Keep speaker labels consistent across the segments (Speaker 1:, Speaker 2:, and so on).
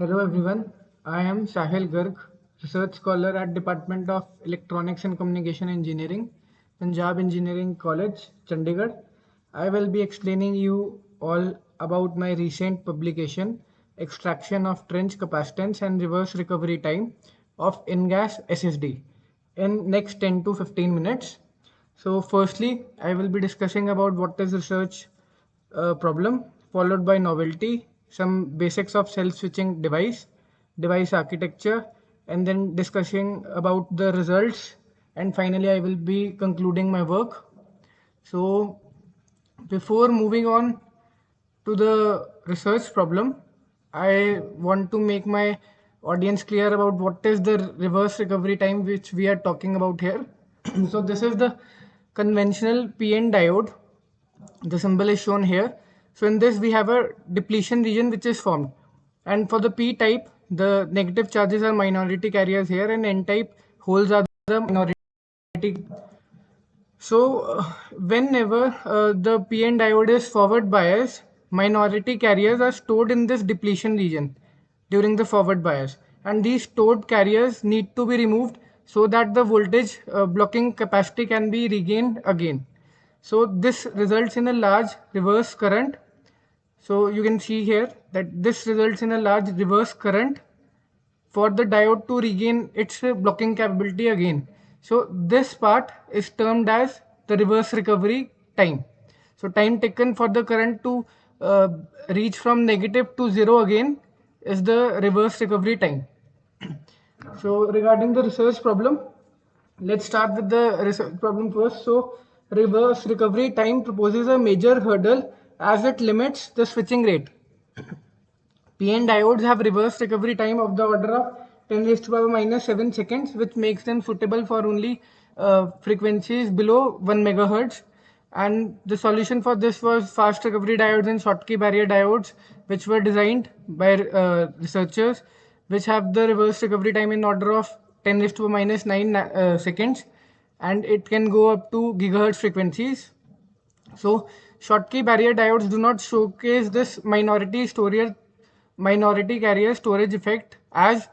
Speaker 1: Hello everyone, I am Sahil Garg, Research Scholar at Department of Electronics and Communication Engineering, Punjab Engineering College, Chandigarh. I will be explaining you all about my recent publication, Extraction of Trench Capacitance and Reverse Recovery Time of InGas SSD in next 10 to 15 minutes. So firstly, I will be discussing about what is research problem, followed by novelty, some basics of self-switching device architecture, and then discussing about the results, and finally I will be concluding my work. So before moving on to the research problem, I want to make my audience clear about what is the reverse recovery time which we are talking about here. So this is the conventional PN diode. The symbol is shown here. So in this we have a depletion region which is formed, and for the P type the negative charges are minority carriers here, and N type holes are the minority. So whenever the PN diode is forward bias, minority carriers are stored in this depletion region during the forward bias, and these stored carriers need to be removed so that the voltage blocking capacity can be regained again. So this results in a large reverse current. So you can see here that this results in a large reverse current for the diode to regain its blocking capability again. So this part is termed as the reverse recovery time. So time taken for the current to uh, reach from negative to zero again is the reverse recovery time. So regarding the research problem, let's start with the research problem first. So reverse recovery time proposes a major hurdle as it limits the switching rate. PN diodes have reverse recovery time of the order of 10 raised to power minus 7 seconds, which makes them suitable for only frequencies below 1 megahertz. And the solution for this was fast recovery diodes and Schottky barrier diodes, which were designed by researchers, which have the reverse recovery time in order of 10 raised to power minus 9 seconds, and it can go up to gigahertz frequencies. So Schottky barrier diodes do not showcase this minority carrier storage effect, as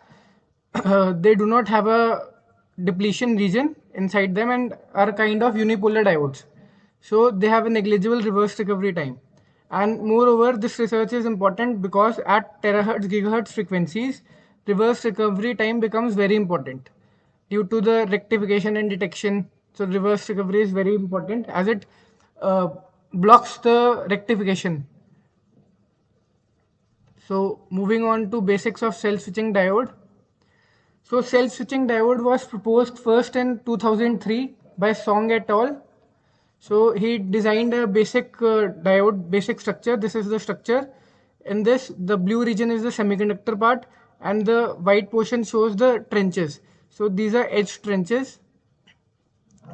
Speaker 1: they do not have a depletion region inside them and are kind of unipolar diodes. So they have a negligible reverse recovery time. And moreover, this research is important because at terahertz gigahertz frequencies, reverse recovery time becomes very important due to the rectification and detection. So reverse recovery is very important as it uh, blocks the rectification. So moving on to basics of self-switching diode. So self-switching diode was proposed first in 2003 by Song et al. So he designed a basic diode, basic structure. This is the structure. In this, the blue region is the semiconductor part, and the white portion shows the trenches. So these are edge trenches,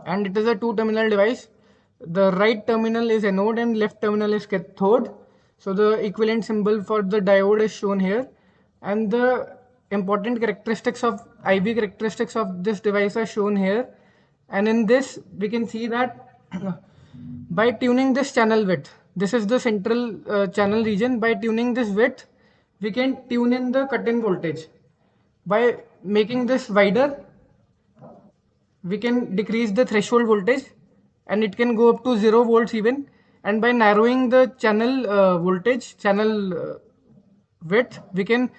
Speaker 1: and it is a two-terminal device. The right terminal is anode and left terminal is cathode. So the equivalent symbol for the diode is shown here, and the important characteristics of IV characteristics of this device are shown here. And in this we can see that by tuning this channel width, this is the central channel region. By tuning this width, we can tune in the cut-in voltage. By making this wider, we can decrease the threshold voltage, and it can go up to 0 volts even. And by narrowing the channel channel width, we can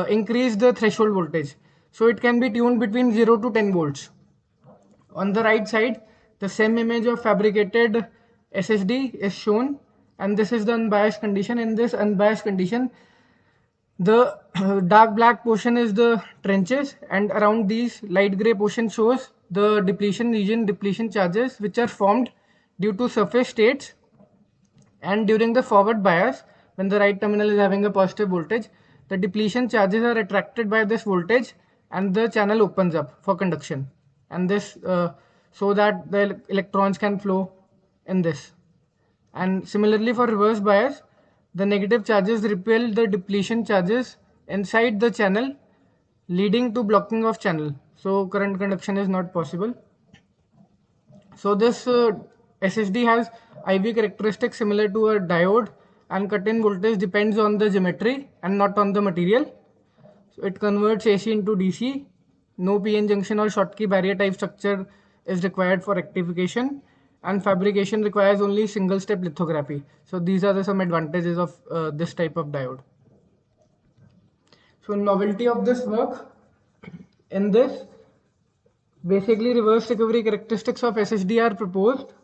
Speaker 1: increase the threshold voltage. So it can be tuned between 0 to 10 volts. On the right side, the same image of fabricated SSD is shown, and this is the unbiased condition. In this unbiased condition, the dark black portion is the trenches, and around these light gray portion shows the depletion region, depletion charges, which are formed due to surface states. And during the forward bias, when the right terminal is having a positive voltage, the depletion charges are attracted by this voltage, and the channel opens up for conduction, and this so that the electrons can flow in this. And similarly for reverse bias, the negative charges repel the depletion charges inside the channel, leading to blocking of channel. So current conduction is not possible. So this SSD has IV characteristics similar to a diode, and cut-in voltage depends on the geometry and not on the material. So it converts AC into DC. No PN junction or Schottky barrier type structure is required for rectification, and fabrication requires only single step lithography. So these are some advantages of this type of diode. So novelty of this work, in this, basically reverse recovery characteristics of SSD are proposed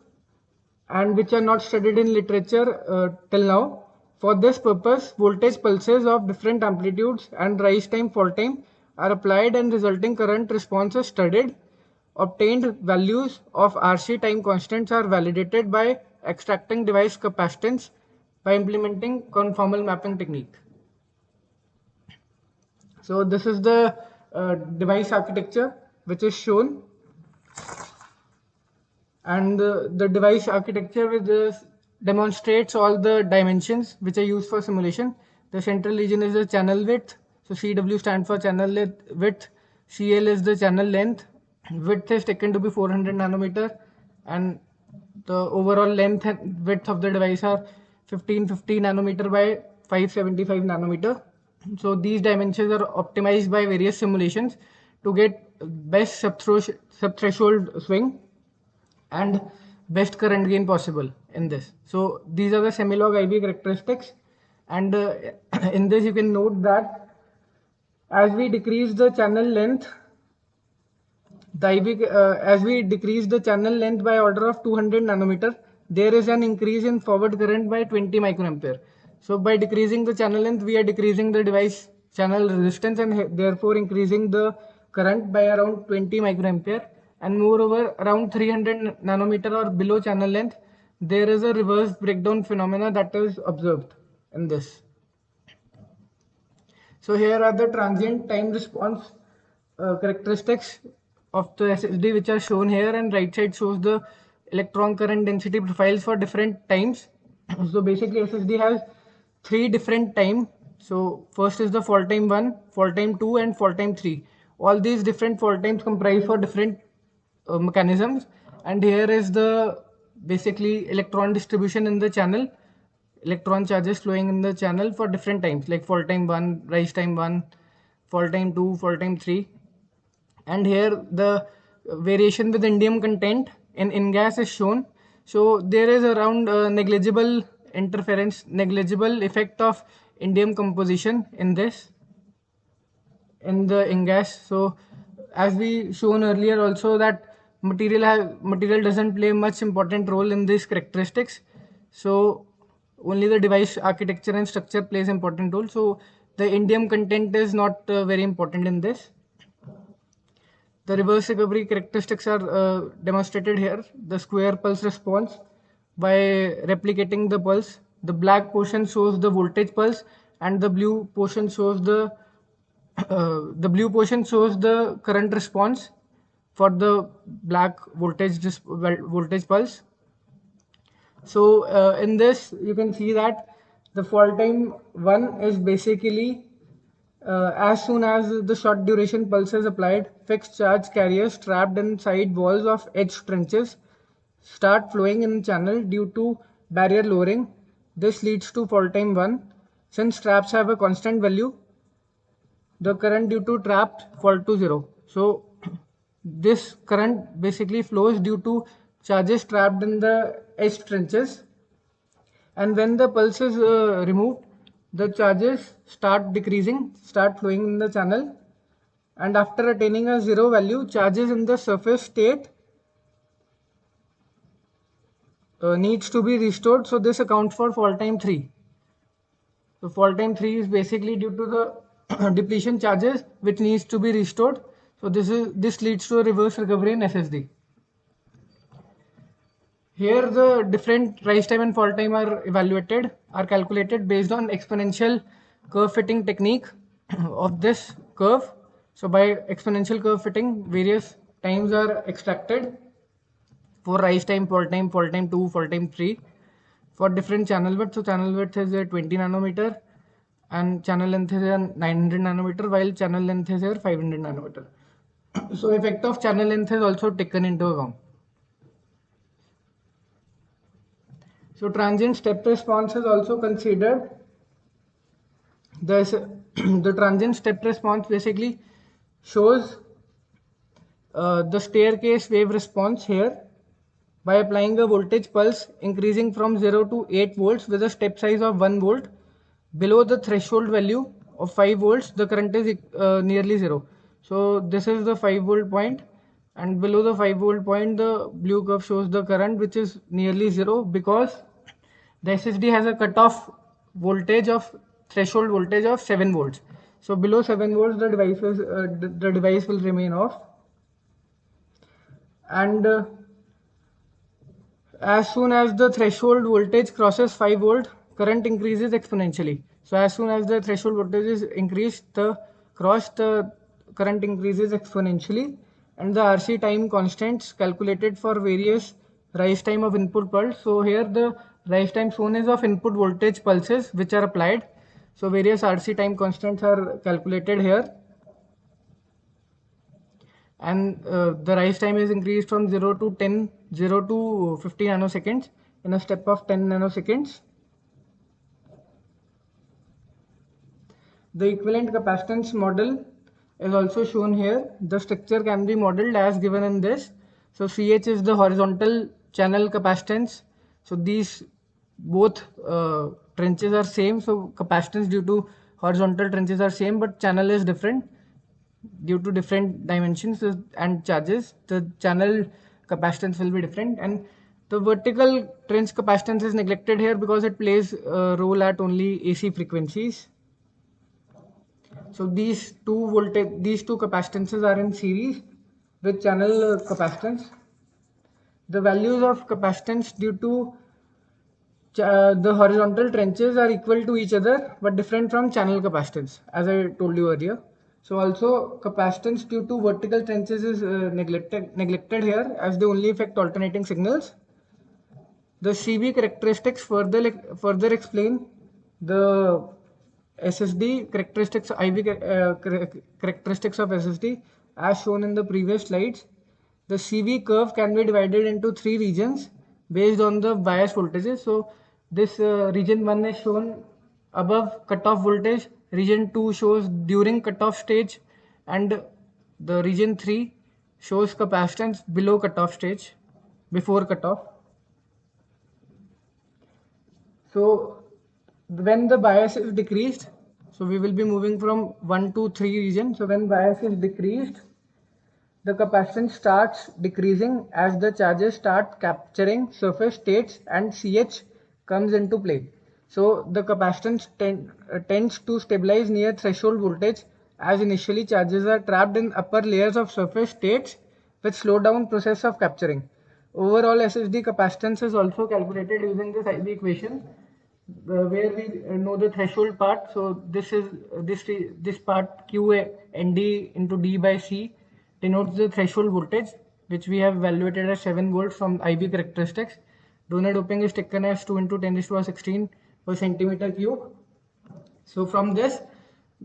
Speaker 1: and which are not studied in literature till now. For this purpose, voltage pulses of different amplitudes and rise time, fall time are applied and resulting current response is studied. Obtained values of RC time constants are validated by extracting device capacitance by implementing conformal mapping technique. So this is the device architecture which is shown, and the device architecture with this demonstrates all the dimensions which are used for simulation. The central region is the channel width, so CW stands for channel width, CL is the channel length, width is taken to be 400 nanometer, and the overall length and width of the device are 1550 nanometer by 575 nanometer. So these dimensions are optimized by various simulations to get best subthreshold swing and best current gain possible in this. So these are the semi-log IV characteristics, and in this you can note that as we decrease the channel length, as we decrease the channel length by order of 200 nanometer, there is an increase in forward current by 20 microampere. So by decreasing the channel length, we are decreasing the device channel resistance and therefore increasing the current by around 20 microampere. And moreover, around 300 nanometer or below channel length, there is a reverse breakdown phenomena that is observed in this. So here are the transient time response characteristics of the SSD which are shown here, and right side shows the electron current density profiles for different times. So basically SSD has three different time. So first is the fault time 1, fault time 2 and fault time 3. All these different fault times comprise for different mechanisms, and here is the basically electron distribution in the channel, electron charges flowing in the channel for different times like fault time 1, rise time 1, fault time 2, fault time 3. And here the variation with indium content in InGas is shown. So there is around negligible interference, negligible effect of indium composition in this, in the InGas. So as we shown earlier also that material doesn't play much important role in these characteristics. So only the device architecture and structure plays important role. So the indium content is not very important in this. The reverse recovery characteristics are demonstrated here. The square pulse response by replicating the pulse. The black portion shows the voltage pulse, and the blue portion shows the current response for the black voltage pulse. So in this you can see that the fault time 1 is basically as soon as the short duration pulse is applied, fixed charge carriers trapped inside walls of edge trenches start flowing in channel due to barrier lowering. This leads to fault time 1. Since traps have a constant value, the current due to trapped fall to 0. So this current basically flows due to charges trapped in the edge trenches, and when the pulse is removed, the charges start decreasing, start flowing in the channel, and after attaining a 0 value, charges in the surface state needs to be restored. So this accounts for fault time 3. So fault time 3 is basically due to the depletion charges which needs to be restored. So this leads to a reverse recovery in SSD. Here the different rise time and fall time are calculated based on exponential curve fitting technique of this curve. So by exponential curve fitting, various times are extracted for rise time, fall time 2, fall time 3 for different channel width. So channel width is a 20 nanometer and channel length is a 900 nanometer, while channel length is a 500 nanometer. So effect of channel length is also taken into account. So transient step response is also considered. There's the transient step response basically shows the staircase wave response here by applying a voltage pulse increasing from 0 to 8 volts with a step size of 1 volt. Below the threshold value of 5 volts, the current is nearly 0. So this is the 5 volt point, and below the 5 volt point, the blue curve shows the current which is nearly 0 because the SSD has a cutoff voltage of threshold voltage of 7 volts. So below 7 volts, the device will remain off, and as soon as the threshold voltage crosses 5 volt, current increases exponentially. So as soon as the threshold voltage is increased, the current increases exponentially, and the RC time constants calculated for various rise time of input pulse. So here the rise time shown is of input voltage pulses which are applied. So various RC time constants are calculated here, and the rise time is increased from 0 to 50 nanoseconds in a step of 10 nanoseconds. The equivalent capacitance model is also shown here. The structure can be modeled as given in this. So CH is the horizontal channel capacitance. So these both trenches are same. So capacitance due to horizontal trenches are same, but channel is different due to different dimensions and charges. The channel capacitance will be different, and the vertical trench capacitance is neglected here because it plays a role at only AC frequencies. So these two capacitances are in series with channel capacitance. The values of capacitance due to the horizontal trenches are equal to each other but different from channel capacitance, as I told you earlier. So also capacitance due to vertical trenches is neglected here as they only affect alternating signals. The CV characteristics further explain the SSD characteristics, characteristics of SSD as shown in the previous slides. The CV curve can be divided into 3 regions based on the bias voltages. So this region 1 is shown above cutoff voltage, region 2 shows during cutoff stage, and the region 3 shows capacitance below cutoff stage, before cutoff. So when the bias is decreased, so we will be moving from 1 to 3 region. So when bias is decreased, the capacitance starts decreasing as the charges start capturing surface states and CH comes into play. So the capacitance tends to stabilize near threshold voltage as initially charges are trapped in upper layers of surface states which slow down process of capturing. Overall SSD capacitance is also calculated using this IV equation where we know the threshold part. So this part Q ND into D by C denotes the threshold voltage, which we have evaluated as 7 volts from IB characteristics. Donor doping is taken as 2 into 10 to the 16 per centimeter cube. So from this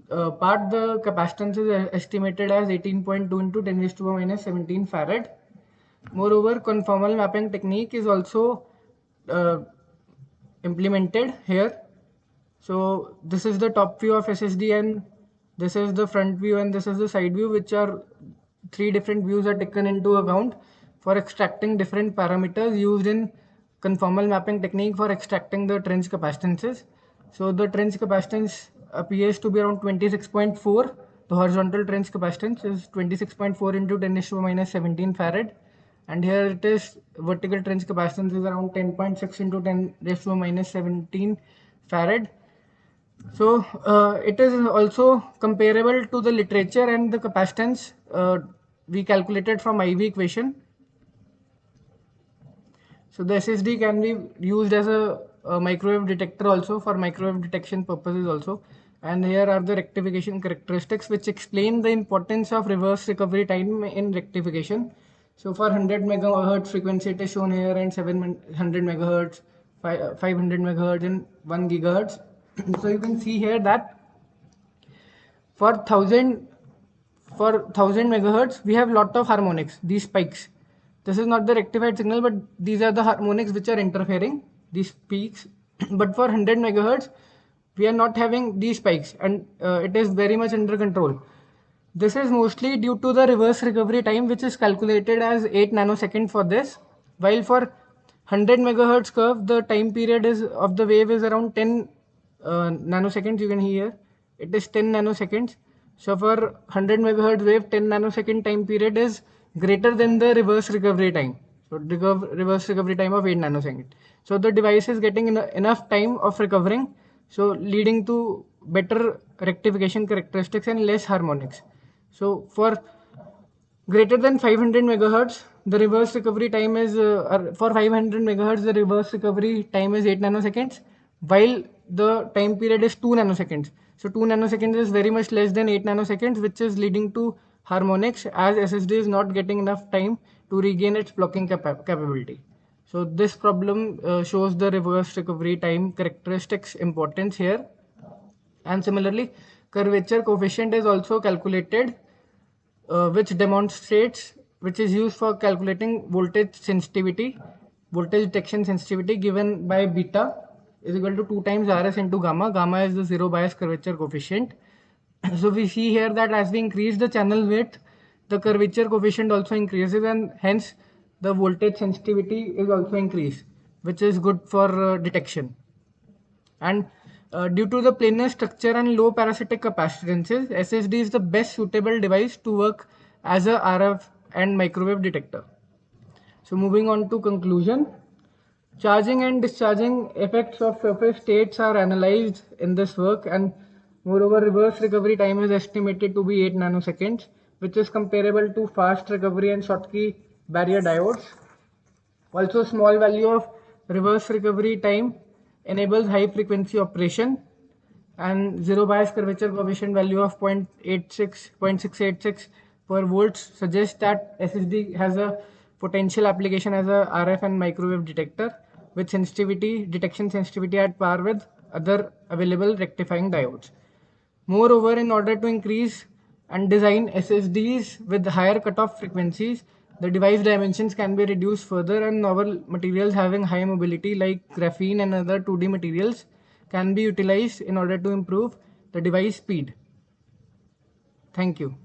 Speaker 1: part, the capacitance is estimated as 18.2 into 10 to the minus 17 farad. Moreover, conformal mapping technique is also implemented here. So this is the top view of SSD, and this is the front view, and this is the side view, which are 3 different views are taken into account for extracting different parameters used in conformal mapping technique for extracting the trench capacitances. So the trench capacitance appears to be around 26.4. The horizontal trench capacitance is 26.4 into 10 to the minus 17 farad, and here it is vertical trench capacitance is around 10.6 into 10 raised to the minus 17 farad. So it is also comparable to the literature and the capacitance we calculated from IV equation. So the SSD can be used as a microwave detector also for microwave detection purposes also. And here are the rectification characteristics which explain the importance of reverse recovery time in rectification. So for 100 megahertz frequency it is shown here, and 700 megahertz, 500 megahertz and 1 gigahertz. So you can see here that for 1000 megahertz we have lot of harmonics, these spikes. This is not the rectified signal, but these are the harmonics which are interfering, these peaks. But for 100 megahertz we are not having these spikes, and it is very much under control. This is mostly due to the reverse recovery time, which is calculated as 8 nanoseconds for this, while for 100 megahertz curve, the time period is of the wave is around 10 nanoseconds. You can hear it is 10 nanoseconds. So for 100 megahertz wave, 10 nanosecond time period is greater than the reverse recovery time. So reverse recovery time of 8 nanoseconds. So the device is getting enough time of recovering, so leading to better rectification characteristics and less harmonics. So for greater than 500 megahertz, the reverse recovery time is for 500 megahertz, the reverse recovery time is 8 nanoseconds, while the time period is 2 nanoseconds. So 2 nanoseconds is very much less than 8 nanoseconds, which is leading to harmonics, as SSD is not getting enough time to regain its blocking capability. So this problem shows the reverse recovery time characteristics importance here. And similarly, curvature coefficient is also calculated, which is used for calculating voltage detection sensitivity, given by beta is equal to 2 times Rs into gamma. Gamma is the zero bias curvature coefficient. So we see here that as we increase the channel width, the curvature coefficient also increases, and hence the voltage sensitivity is also increased, which is good for detection. And due to the planar structure and low parasitic capacitances, SSD is the best suitable device to work as a RF and microwave detector. So moving on to conclusion, charging and discharging effects of surface states are analyzed in this work, and moreover reverse recovery time is estimated to be 8 nanoseconds, which is comparable to fast recovery and Schottky barrier diodes. Also, small value of reverse recovery time enables high frequency operation, and zero bias curvature coefficient value of 0.686 per volt suggests that SSD has a potential application as a RF and microwave detector with detection sensitivity at par with other available rectifying diodes. Moreover, in order to increase and design SSDs with higher cutoff frequencies, the device dimensions can be reduced further, and novel materials having high mobility like graphene and other 2D materials can be utilized in order to improve the device speed. Thank you.